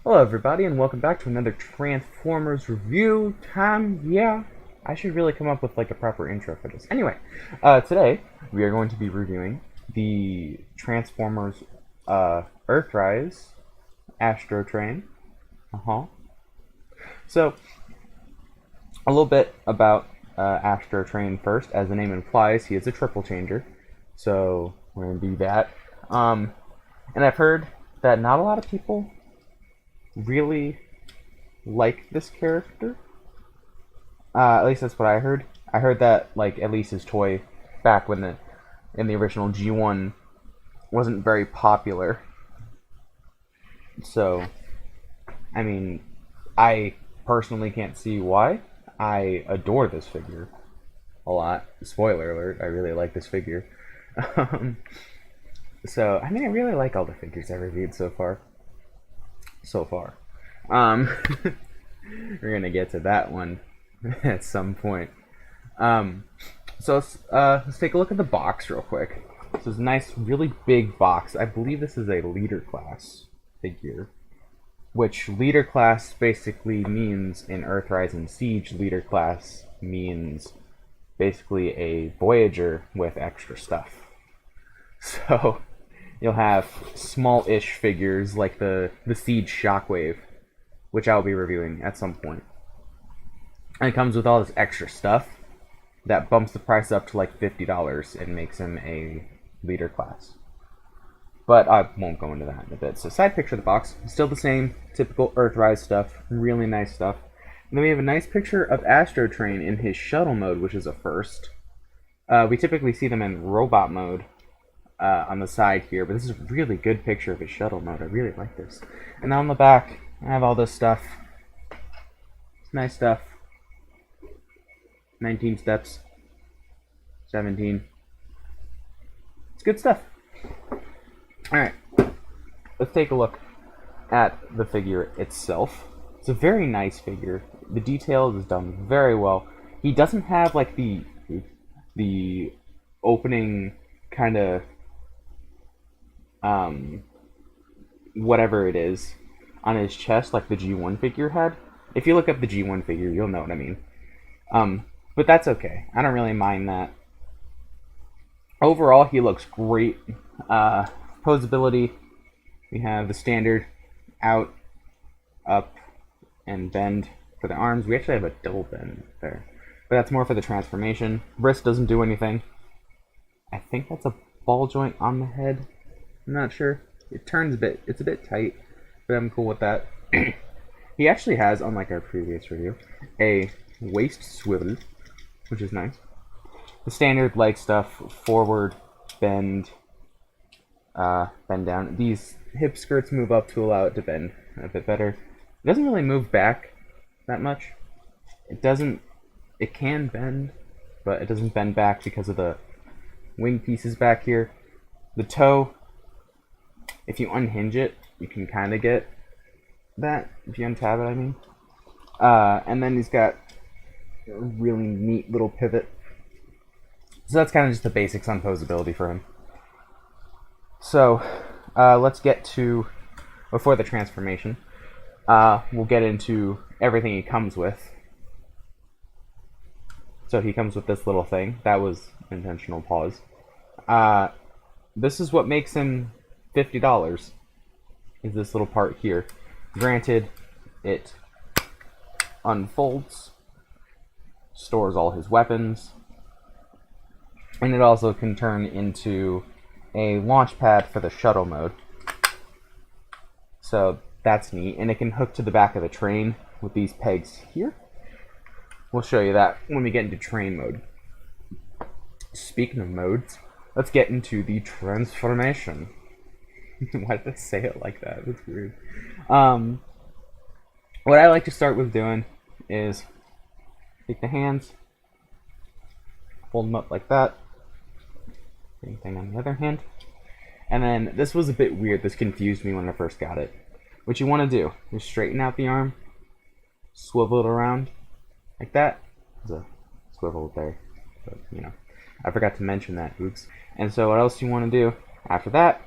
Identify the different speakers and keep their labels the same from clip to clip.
Speaker 1: Hello everybody and welcome back to another Transformers review time. Yeah, I should really come up with like a proper intro for this. Anyway, today we are going to be reviewing the Transformers Earthrise Astrotrain. So, a little bit about Astrotrain first. As the name implies, he is a triple changer. So, we're going to do that. And I've heard that not a lot of people really like this character. At least that's what I heard. I heard that like at least his toy back when in the original G1 wasn't very popular. So, I mean, I personally can't see why. I adore this figure a lot. Spoiler alert, I really like this figure. So, I mean, I really like all the figures I reviewed so far. Um, we're gonna get to that one at some point. So let's take a look at the box real quick. This is a nice, really big box. I believe this is a leader class figure, which leader class basically means in Earthrise and Siege, leader class means basically a Voyager with extra stuff. So you'll have small-ish figures like the Siege Shockwave, which I'll be reviewing at some point. And it comes with all this extra stuff that bumps the price up to like $50 and makes him a leader class. But I won't go into that in a bit. So side picture of the box, still the same typical Earthrise stuff, really nice stuff. And then we have a nice picture of Astrotrain in his shuttle mode, which is a first. We typically see them in robot mode on the side here, but this is a really good picture of his shuttle mode. I really like this. And on the back, I have all this stuff. It's nice stuff. 19 steps. 17. It's good stuff. Alright. Let's take a look at the figure itself. It's a very nice figure. The details is done very well. He doesn't have like the opening kind of whatever it is on his chest like the G1 figure had. If you look up the G1 figure, you'll know what I mean. But that's okay. I don't really mind that. Overall, he looks great. Posability, we have the standard out, up, and bend for the arms. We actually have a double bend there, but that's more for the transformation. Wrist doesn't do anything. I think that's a ball joint on the head. I'm not sure. It turns a bit. It's a bit tight, but I'm cool with that. He actually has, unlike our previous review, a waist swivel, which is nice. The standard leg stuff: forward, bend, bend down. These hip skirts move up to allow it to bend a bit better. It doesn't really move back that much. It doesn't. It can bend, but it doesn't bend back because of the wing pieces back here. The toe, if you unhinge it, you can kind of get that. If you untab it, I mean. And then he's got a really neat little pivot. So that's kind of just the basics on posability for him. So let's get to, before the transformation, we'll get into everything he comes with. So he comes with this little thing. That was intentional pause. This is what makes him $50, is this little part here. Granted, it unfolds, stores all his weapons, and it also can turn into a launch pad for the shuttle mode. So that's neat, and it can hook to the back of the train with these pegs here. We'll show you that when we get into train mode. Speaking of modes, let's get into the transformation. Why did I say it like that? That's weird. What I like to start with doing is take the hands, fold them up like that. Same thing on the other hand. And then this was a bit weird. This confused me when I first got it. What you want to do is straighten out the arm, swivel it around like that. There's a swivel there, but you know, I forgot to mention that. Oops. And so what else you want to do after that?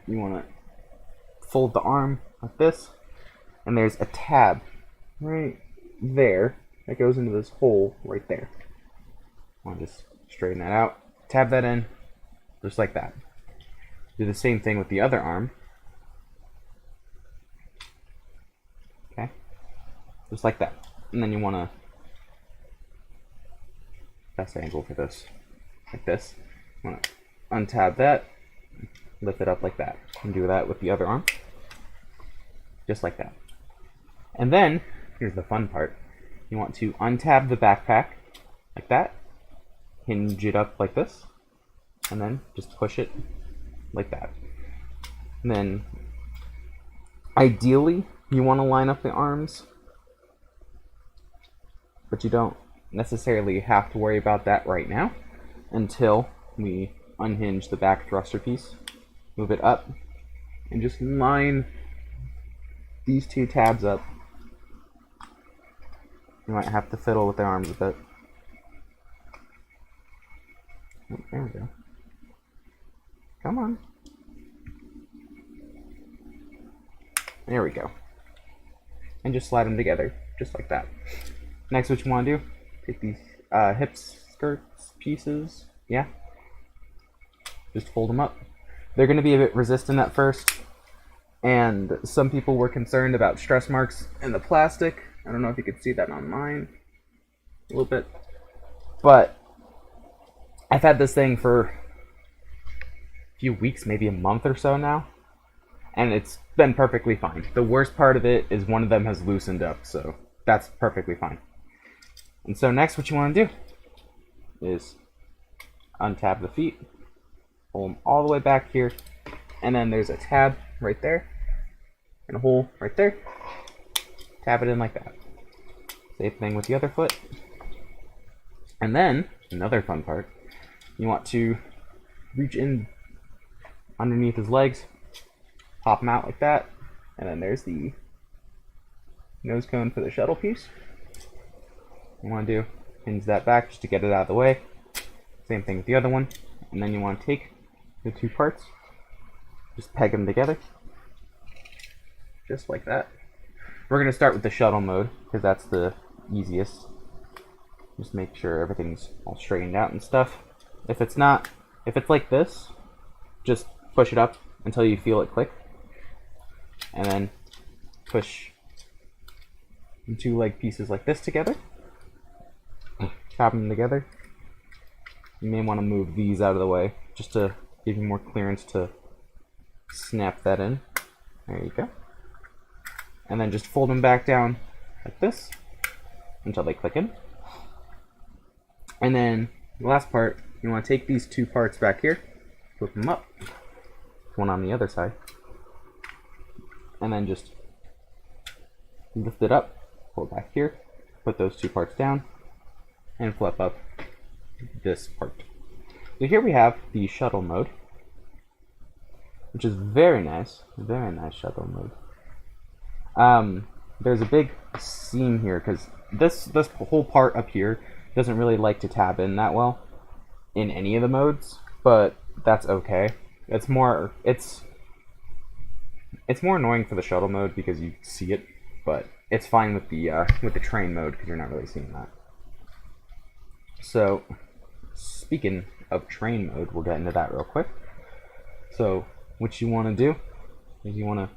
Speaker 1: You want to fold the arm like this, and there's a tab right there that goes into this hole right there. I'll just straighten that out, tab that in, just like that. Do the same thing with the other arm. Okay, just like that. And then you want to, best angle for this, like this. You want to untab that, lift it up like that, and do that with the other arm, just like that. And then, here's the fun part. You want to untab the backpack, like that, hinge it up like this, and then just push it like that. And then, ideally, you want to line up the arms, but you don't necessarily have to worry about that right now until we unhinge the back thruster piece, move it up, and just line these two tabs up. You might have to fiddle with the arms a bit. Oh, there we go. Come on. There we go. And just slide them together, just like that. Next, what you want to do, take these hips, skirts, pieces, yeah. Just fold them up. They're going to be a bit resistant at first, and some people were concerned about stress marks in the plastic. I don't know if you could see that on mine a little bit, but I've had this thing for a few weeks, maybe a month or so now, and it's been perfectly fine. The worst part of it is one of them has loosened up, so that's perfectly fine. And so next what you want to do is untab the feet, pull them all the way back here, and then there's a tab right there, and a hole right there. Tab it in like that. Same thing with the other foot. And then, another fun part, you want to reach in underneath his legs, pop them out like that, and then there's the nose cone for the shuttle piece. You want to do, hinge that back just to get it out of the way. Same thing with the other one. And then you want to take the two parts, just peg them together, just like that. We're going to start with the shuttle mode, because that's the easiest. Just make sure everything's all straightened out and stuff. If it's not, if it's like this, just push it up until you feel it click. And then push the two leg pieces like this together. Tap them together. You may want to move these out of the way, just to give you more clearance to snap that in. There you go. And then just fold them back down like this until they click in. And then the last part, you want to take these two parts back here, flip them up, one on the other side, and then just lift it up, pull it back here, put those two parts down, and flip up this part. So here we have the shuttle mode, which is very nice shuttle mode. There's a big seam here because this whole part up here doesn't really like to tab in that well in any of the modes, but that's okay. It's more annoying for the shuttle mode because you see it, but it's fine with the train mode because you're not really seeing that. So speaking of train mode, we'll get into that real quick. So what you want to do is you want to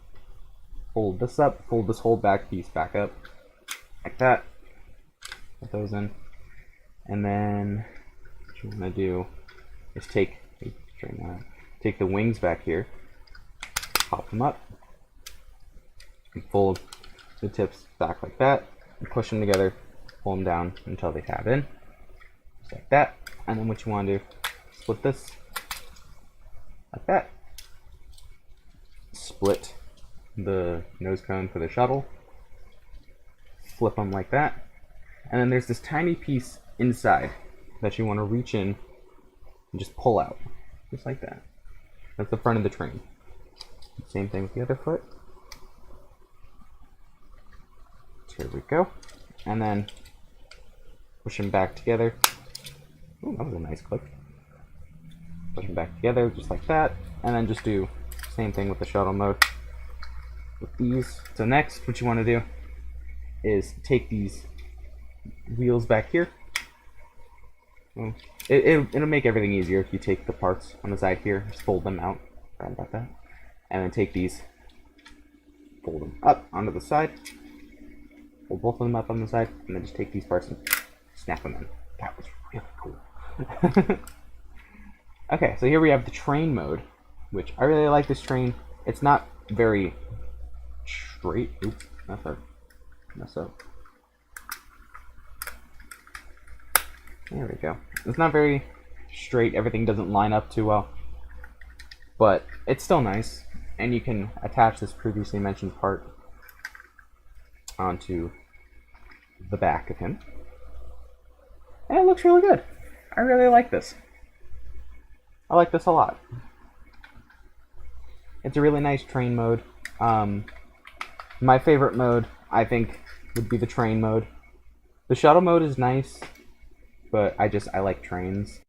Speaker 1: fold this up, fold this whole back piece back up, like that. Put those in. And then what you want to do is take the wings back here, pop them up, and fold the tips back like that, and push them together, pull them down until they tab in, just like that. And then what you want to do, split this like that, split the nose cone for the shuttle, flip them like that, and then there's this tiny piece inside that you want to reach in and just pull out, just like that. That's the front of the train. Same thing with the other foot. So here we go. And then push them back together. Ooh, that was a nice click. Push them back together just like that. And then just do the same thing with the shuttle mode. with these. So next, what you want to do is take these wheels back here. Well, it'll make everything easier if you take the parts on the side here, just fold them out. Sorry about that. And then take these, fold them up onto the side, fold both of them up on the side, and then just take these parts and snap them in. That was really cool. Okay, so here we have the train mode, which I really like this train. It's not very straight. Oops, mess up. There we go. It's not very straight. Everything doesn't line up too well. But it's still nice. And you can attach this previously mentioned part onto the back of him. And it looks really good. I really like this. I like this a lot. It's a really nice train mode. My favorite mode, I think, would be the train mode. The shuttle mode is nice, but I like trains.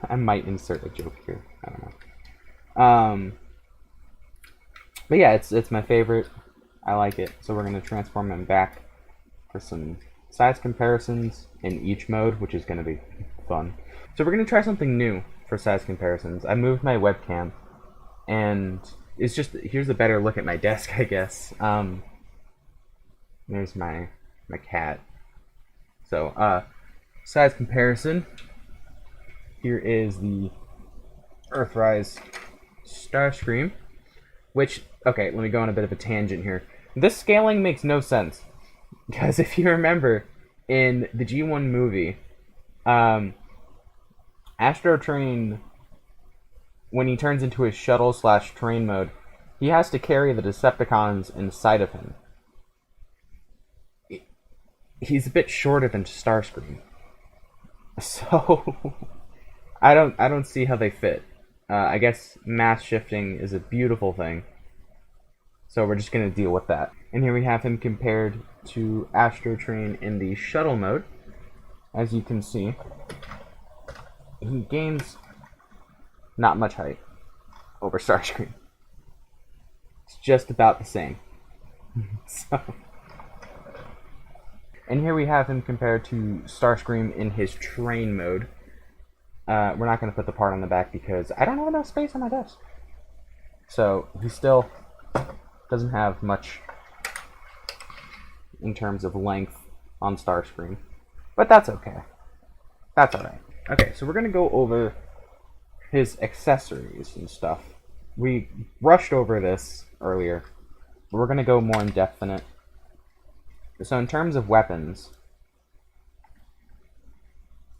Speaker 1: I might insert a joke here. I don't know. But yeah, it's my favorite. I like it. So we're gonna transform him back for some size comparisons in each mode, which is gonna be fun. So we're gonna try something new for size comparisons. I moved my webcam, and it's just, here's a better look at my desk, I guess. There's my cat. So, size comparison. Here is the Earthrise Starscream, which, okay, let me go on a bit of a tangent here. This scaling makes no sense, because if you remember, in the G1 movie, Astrotrain, when he turns into his shuttle/train mode, he has to carry the Decepticons inside of him. He's a bit shorter than Starscream, so I don't see how they fit. I guess mass shifting is a beautiful thing, so we're just gonna deal with that. And here we have him compared to Astrotrain in the shuttle mode. As you can see, he gains not much height over Starscream. It's just about the same. And here we have him compared to Starscream in his train mode. We're not going to put the part on the back because I don't have enough space on my desk. So he still doesn't have much in terms of length on Starscream. But that's okay. That's alright. Okay, so we're going to go over his accessories and stuff. We rushed over this earlier, but we're going to go more in depth in it. So in terms of weapons,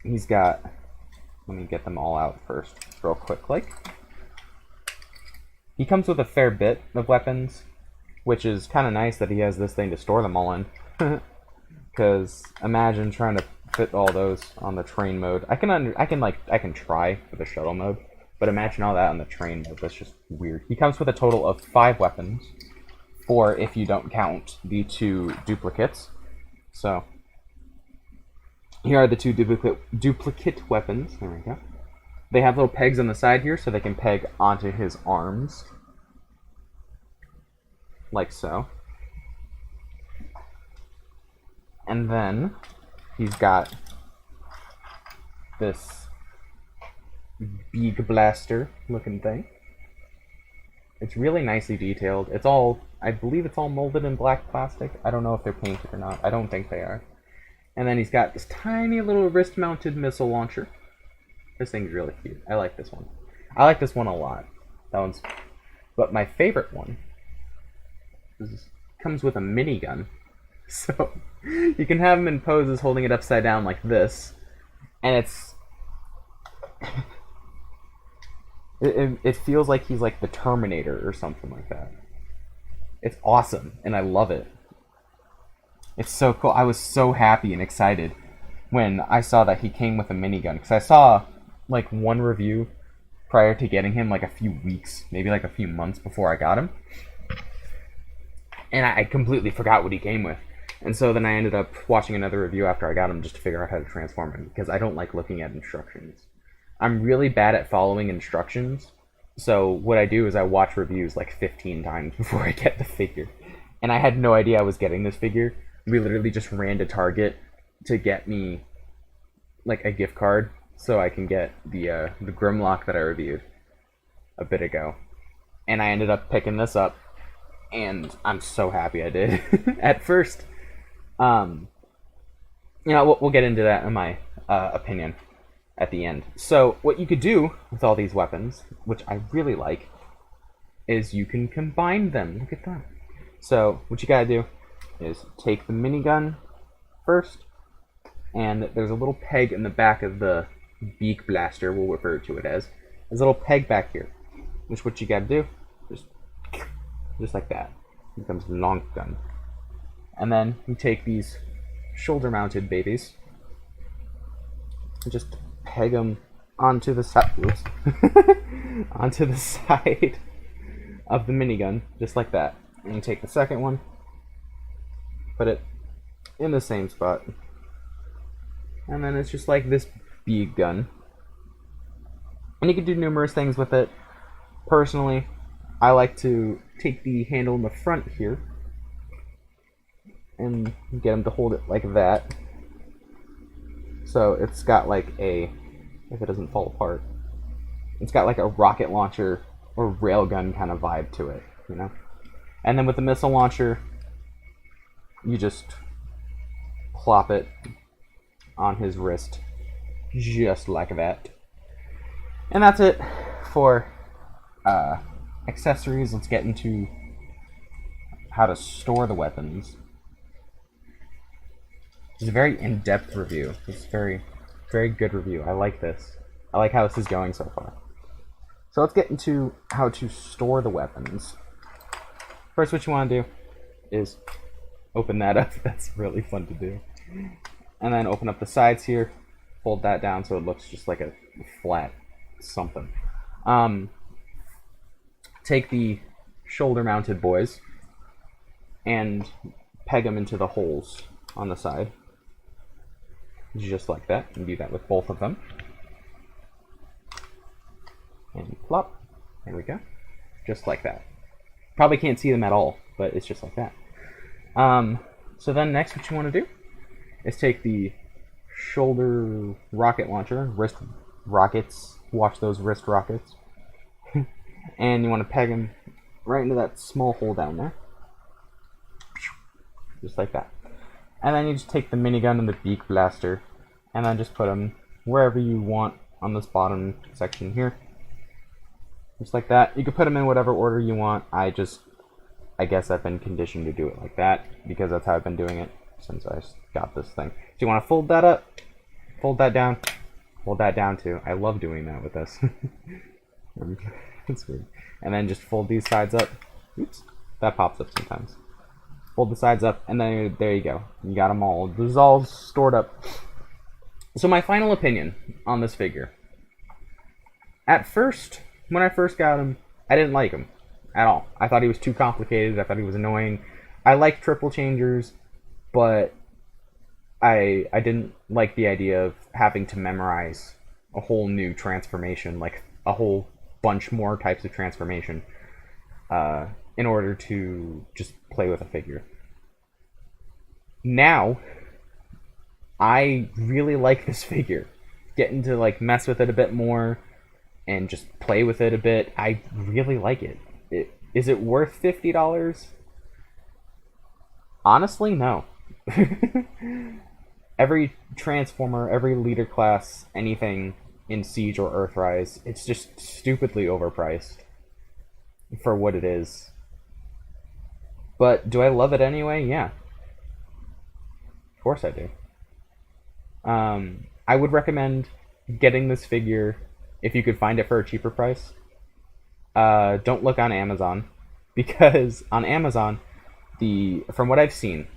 Speaker 1: he's got, let me get them all out first, real quick. He comes with a fair bit of weapons, which is kind of nice that he has this thing to store them all in. Because imagine trying to fit all those on the train mode. I can try for the shuttle mode, but imagine all that on the train mode. That's just weird. He comes with a total of 5 weapons, 4 if you don't count the 2 duplicates. So here are the 2 duplicate weapons. There we go. They have little pegs on the side here, so they can peg onto his arms, like so. And then he's got this big blaster looking thing. It's really nicely detailed. It's all, I believe it's all molded in black plastic. I don't know if they're painted or not. I don't think they are. And then he's got this tiny little wrist-mounted missile launcher. This thing's really cute. I like this one. I like this one a lot. That one's, but my favorite one comes with a minigun. So you can have him in poses holding it upside down like this, and it feels like he's like the Terminator or something like that. It's awesome, and I love it. It's so cool. I was so happy and excited when I saw that he came with a minigun, because I saw like one review prior to getting him, like a few weeks, maybe like a few months before I got him, and I completely forgot what he came with. And so then I ended up watching another review after I got him just to figure out how to transform him, because I don't like looking at instructions. I'm really bad at following instructions, So what I do is I watch reviews like 15 times before I get the figure. And I had no idea I was getting this figure. We literally just ran to Target to get me like a gift card so I can get the Grimlock that I reviewed a bit ago. And I ended up picking this up, and I'm so happy I did. At first, we'll get into that in my opinion at the end. So what you could do with all these weapons, which I really like, is you can combine them. Look at that. So what you gotta do is take the minigun first, and there's a little peg in the back of the beak blaster, we'll refer to it as. There's a little peg back here, which what you gotta do, just like that. It becomes a long gun. And then you take these shoulder-mounted babies and just peg them onto the side, onto the side of the minigun, just like that. And you take the second one, put it in the same spot, and then it's just like this bead gun. And you can do numerous things with it. Personally, I like to take the handle in the front here and get them to hold it like that. So it's got like a, if it doesn't fall apart, it's got like a rocket launcher or railgun kind of vibe to it, you know? And then with the missile launcher, you just plop it on his wrist, just like that. And that's it for accessories. Let's get into how to store the weapons. It's a very in-depth review. It's a very, very good review. I like this. I like how this is going so far. So let's get into how to store the weapons. First, what you want to do is open that up. That's really fun to do. And then open up the sides here. Fold that down so it looks just like a flat something. Take the shoulder-mounted boys and peg them into the holes on the side. Just like that. And do that with both of them. And plop. There we go. Just like that. Probably can't see them at all, but it's just like that. So then next what you want to do is take the shoulder rocket launcher, wrist rockets, watch those wrist rockets, and you want to peg them right into that small hole down there. Just like that. And then you just take the minigun and the beak blaster, and then just put them wherever you want on this bottom section here. Just like that. You can put them in whatever order you want. I guess I've been conditioned to do it like that, because that's how I've been doing it since I got this thing. So you want to fold that up, fold that down, fold that down too. I love doing that with this. It's weird. And then just fold these sides up. Oops, that pops up sometimes. Fold the sides up, and then there you go. You got them all. This is all stored up. So my final opinion on this figure. At first, when I first got him, I didn't like him at all. I thought he was too complicated. I thought he was annoying. I like triple changers, but I didn't like the idea of having to memorize a whole new transformation, like a whole bunch more types of transformation, in order to just play with a figure. Now, I really like this figure. Getting to like mess with it a bit more and just play with it a bit. I really like it. Is it worth $50? Honestly, no. Every Transformer, every leader class, anything in Siege or Earthrise, it's just stupidly overpriced for what it is. But do I love it anyway? Yeah. Of course I do. I would recommend getting this figure if you could find it for a cheaper price. Don't look on Amazon, because on Amazon, from what I've seen,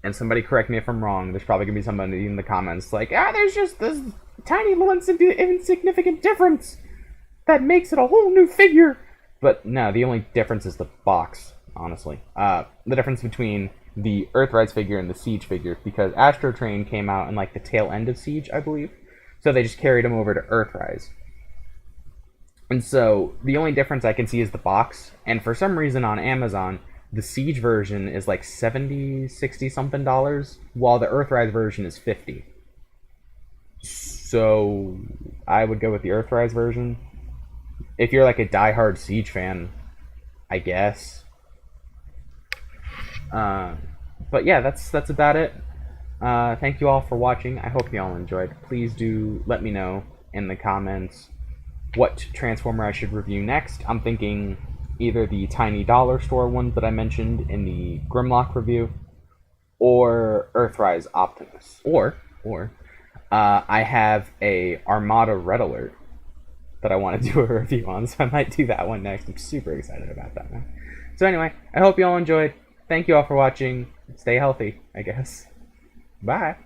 Speaker 1: and somebody correct me if I'm wrong, there's probably gonna be somebody in the comments like, there's just this tiny little insignificant difference that makes it a whole new figure. But no, the only difference is the box, honestly. The difference between the Earthrise figure and the Siege figure, because Astrotrain came out in like the tail end of Siege, I believe. So they just carried him over to Earthrise. And so the only difference I can see is the box. And for some reason on Amazon, the Siege version is like 70, 60 something dollars, while the Earthrise version is 50. So I would go with the Earthrise version. If you're like a diehard Siege fan, I guess. Uh, but yeah, that's about it. Thank you all for watching. I hope you all enjoyed. Please do let me know in the comments what Transformer I should review next. I'm thinking either the tiny dollar store one that I mentioned in the Grimlock review, or Earthrise Optimus, or I have a Armada Red Alert that I want to do a review on, so I might do that one next. I'm super excited about that one. So anyway, I hope you all enjoyed. Thank you all for watching. Stay healthy, I guess. Bye.